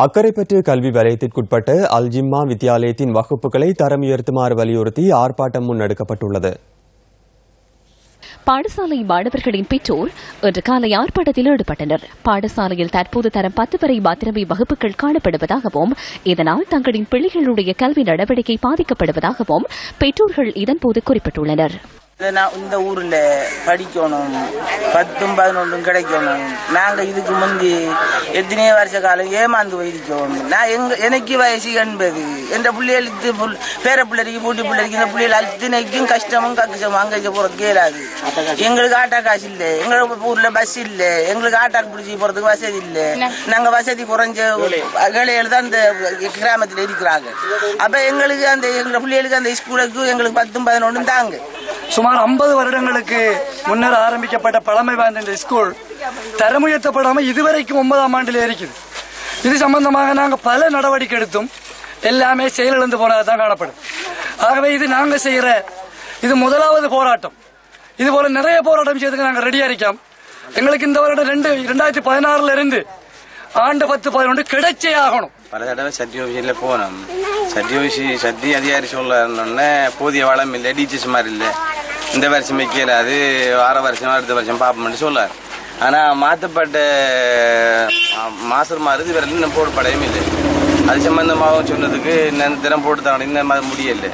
அக்கரைப்பற்று கல்வி வலயத்திற்குட்பட்ட அல்ஜிம்மா வித்தியாலயத்தின் வகுப்புகளை தரம் உயர்த்துமாறு வலியுறுத்தி ஆர்ப்பாட்டம் முன்னெடுக்கப்பட்டுள்ளது. பாடசாலை மாணவர்களின் பெற்றோர் இன்று காலை ஆர்ப்பாட்டத்தில் ஈடுபட்டனர். பாடசாலையில் தற்போது தரம் 10 வரை மாத்திரமே வகுப்புகள் காணப்படுவதாகவும் இதனால் தங்களின் பிள்ளைகளுடைய கல்வி நடவடிக்கை பாதிக்கப்படுவதாகவும் பெற்றோர்கள் இதன்போது குறிப்பிட்டுள்ளனர். இந்த ஊர்ல படிக்கணும், 10, 11 கிடைக்கணும். நாங்க இதுக்கு முந்தி எத்தனை வருஷ காலம் ஏமாந்து போயிருக்கோம். எனக்கு வயசு 80. எந்த பிள்ளைகளுக்கு பேர பிள்ளைக்கு பூட்டி பிள்ளைக்கு இந்த பிள்ளைகள் அத்தனைக்கும் கஷ்டமும் அங்கே போறது கேளாது. எங்களுக்கு ஆட்டா காசு இல்லை, எங்களோட ஊர்ல பஸ் இல்லை, எங்களுக்கு ஆட்டாக்கு பிடிச்சி போறதுக்கு வசதி இல்லை. நாங்க வசதி குறைஞ்ச ஏழைகள் தான் இந்த கிராமத்தில் இருக்கிறாங்க. அப்ப எங்களுக்கு எங்க பிள்ளைகளுக்கு அந்த ஸ்கூலுக்கு எங்களுக்கு 10, 11 தாங்க. சுமார் 50 வருடங்களுக்கு முன்னர் ஆரம்பிக்கப்பட்ட பழமை வாய்ந்த இந்த ஸ்கூல் தரம் உயர்த்தப்படாமல் இதுவரைக்கும் 9ஆம் ஆண்டில் இருக்குது. இது சம்பந்தமாக நாங்கள் பல நடவடிக்கை எடுத்தும் எல்லாமே செயலிழந்து போனதான் காணப்படும். ஆகவே இது நாங்கள் செய்யற இது முதலாவது போராட்டம். இது போல நிறைய போராட்டம் செய்யறதுக்கு நாங்கள் ரெடியா இருக்கோம். எங்களுக்கு இந்த வருடம் 2016 இருந்து ஆண்டு 10, 11 கிடைச்சே ஆகணும். பல தடவை சட்டி ஆஃபீஸில் போனோம். சட்டி அதிகாரி சொல்ல போதிய வளம் இல்லை, டீச்சர்ஸ் மாதிரி இல்லை, இந்த வருஷம் வைக்கலாது, 6 வருஷம் அடுத்த வருஷம் பார்ப்போம்னு சொல்லார். ஆனால் மாற்றப்பட்ட மாசம் மாறுது இவரெல்லாம் போடப்படையும் இல்லை. அது சம்பந்தமாகவும் சொன்னதுக்கு தினம் போட்டு தாங்க இன்னும் முடியலை.